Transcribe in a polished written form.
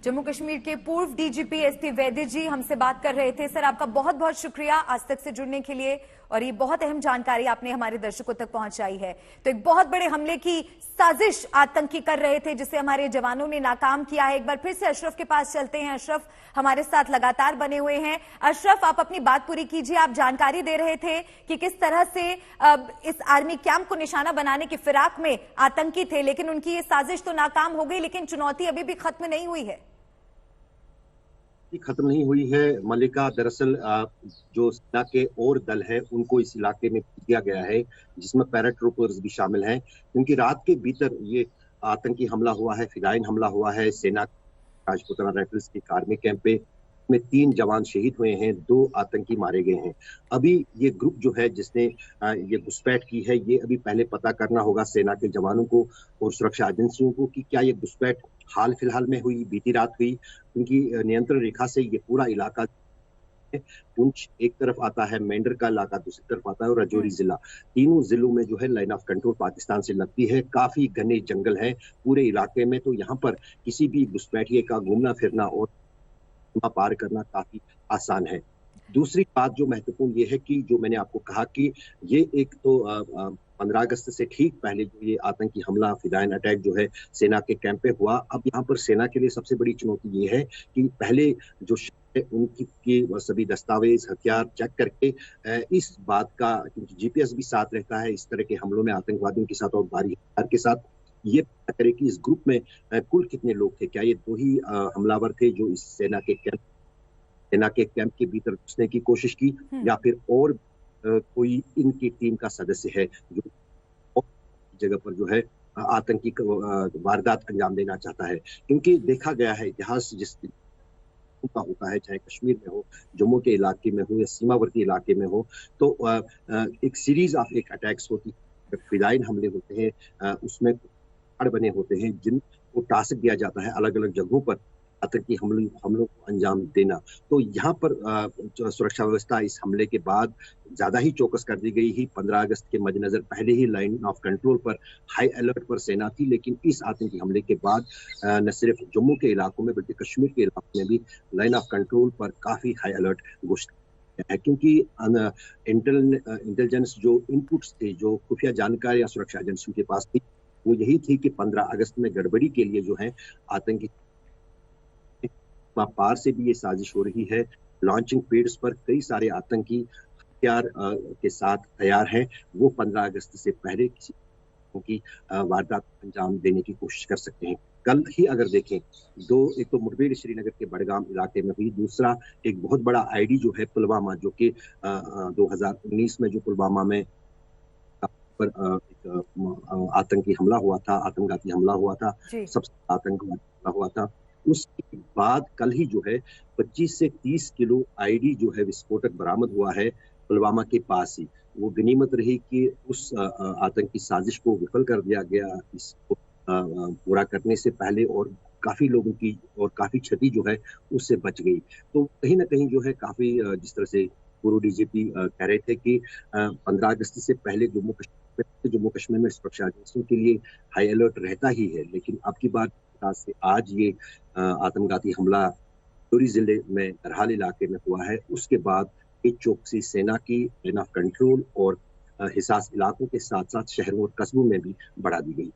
जम्मू कश्मीर के पूर्व DGP SP वैद्य जी हमसे बात कर रहे थे। सर, आपका बहुत बहुत शुक्रिया आज तक से जुड़ने के लिए, और ये बहुत अहम जानकारी आपने हमारे दर्शकों तक पहुंचाई है। तो एक बहुत बड़े हमले की साजिश आतंकी कर रहे थे जिसे हमारे जवानों ने नाकाम किया है। एक बार फिर से अशरफ के पास चलते हैं। अशरफ हमारे साथ लगातार बने हुए हैं। अशरफ, आप अपनी बात पूरी कीजिए। आप जानकारी दे रहे थे कि किस तरह से इस आर्मी कैंप को निशाना बनाने की फिराक में आतंकी थे, लेकिन उनकी ये साजिश तो नाकाम हो गई, लेकिन चुनौती अभी भी खत्म नहीं हुई है। खत्म नहीं हुई है मल्लिका। दरअसल जो सेना के और दल है उनको इस इलाके में भेजा गया है, जिसमें पैराट्रूपर्स भी शामिल हैं, क्योंकि रात के भीतर ये आतंकी हमला हुआ है, फिदायिन हमला हुआ है सेना राजपूताना राइफल्स के आर्मी कैंप पे। में 3 जवान शहीद हुए हैं, 2 आतंकी मारे गए हैं। अभी ये ग्रुप जो है जिसने ये घुसपैठ की है, ये अभी पहले पता करना होगा सेना के जवानों को और सुरक्षा एजेंसियों को कि क्या ये घुसपैठ हाल फिलहाल में हुई, बीती रात हुई, क्योंकि नियंत्रण रेखा से ये पूरा इलाका पुंछ एक तरफ आता है, मेंढर का इलाका दूसरी तरफ आता है, और राजौरी जिला, तीनों जिलों में जो है लाइन ऑफ कंट्रोल पाकिस्तान से लगती है। काफी घने जंगल है पूरे इलाके में, तो यहाँ पर किसी भी घुसपैठिए का घूमना फिरना और पार करना काफी आसान है। दूसरी बात जो महत्वपूर्ण ये है कि जो मैंने आपको कहा कि ये एक तो 15 अगस्त से ठीक पहले जो ये आतंकी हमला, फिदायिन अटैक जो है सेना के कैंप पे हुआ। अब यहाँ पर सेना के लिए सबसे बड़ी चुनौती ये है कि पहले जो उनकी सभी दस्तावेज हथियार चेक करके इस बात का, क्योंकि जीपीएस भी साथ रहता है इस तरह के हमलों में आतंकवादियों के साथ और भारी हथियार के साथ, ये पता करे कि इस ग्रुप में कुल कितने लोग थे, क्या ये 2 ही हमलावर थे जो इस सेना के कैंप के भीतर घुसने की कोशिश की, या फिर और कोई इनकी टीम का सदस्य है जो जगह पर जो है आतंकी वारदात अंजाम देना चाहता है। क्योंकि देखा गया है इतिहास जिस का होता है, चाहे कश्मीर में हो, जम्मू के इलाके में हो या सीमावर्ती इलाके में हो, तो एक सीरीज ऑफ एक अटैक्स होती है, फिदायिन हमले होते हैं, उसमें बने होते हैं जिनको टास्क दिया जाता है अलग अलग जगहों पर आतंकी हमलों को अंजाम देना। तो यहाँ पर सुरक्षा व्यवस्था इस हमले के बाद ज्यादा ही चौकस कर दी गई ही। 15 अगस्त के मद्देनजर पहले ही लाइन ऑफ कंट्रोल पर हाई अलर्ट पर सेना थी, लेकिन इस आतंकी हमले के बाद न सिर्फ जम्मू के इलाकों में बल्कि कश्मीर के इलाकों में भी लाइन ऑफ कंट्रोल पर काफी हाई अलर्ट घोषित है, क्योंकि इंटेलिजेंस जो इनपुट्स थे, जो खुफिया जानकारियां सुरक्षा एजेंसियों के पास थी, वो यही थी कि 15 अगस्त में गड़बड़ी के लिए जो है आतंकी पार से भी ये साजिश हो रही है। लॉन्चिंग पैड्स पर कई सारे आतंकी हथियार के साथ तैयार हैं, वो 15 अगस्त से पहले किसी की वारदात अंजाम देने की कोशिश कर सकते हैं। कल ही अगर देखें, एक तो मुठभेड़ श्रीनगर के बड़गाम इलाके में हुई, दूसरा एक बहुत बड़ा आईडी जो है पुलवामा, जो कि 2019 में जो पुलवामा में पर आतंकी हमला हुआ था, आत्मघाती हमला हुआ था, सबसे आतंकवादी हमला हुआ था, उसके बाद कल ही जो है 25 से 30 किलो आईडी जो है विस्फोटक बरामद हुआ है पुलवामा के पास ही। वो गनीमत रही कि उस आतंकी साजिश को विफल कर दिया गया, इसको पूरा करने से पहले, और काफी लोगों की और काफी क्षति जो है उससे बच गई। तो कहीं ना कहीं जो है काफी जिस तरह से पूर्व डीजीपी कह रहे थे कि 15 अगस्त से पहले जम्मू कश्मीर में सुरक्षा एजेंसियों के लिए हाई अलर्ट रहता ही है, लेकिन अब की बात से आज ये आत्मघाती हमला राजौरी जिले में तरहाल इलाके में हुआ है, उसके बाद एक चौकसी सेना की लाइन ऑफ कंट्रोल और हिसास इलाकों के साथ साथ शहरों और कस्बों में भी बढ़ा दी गई।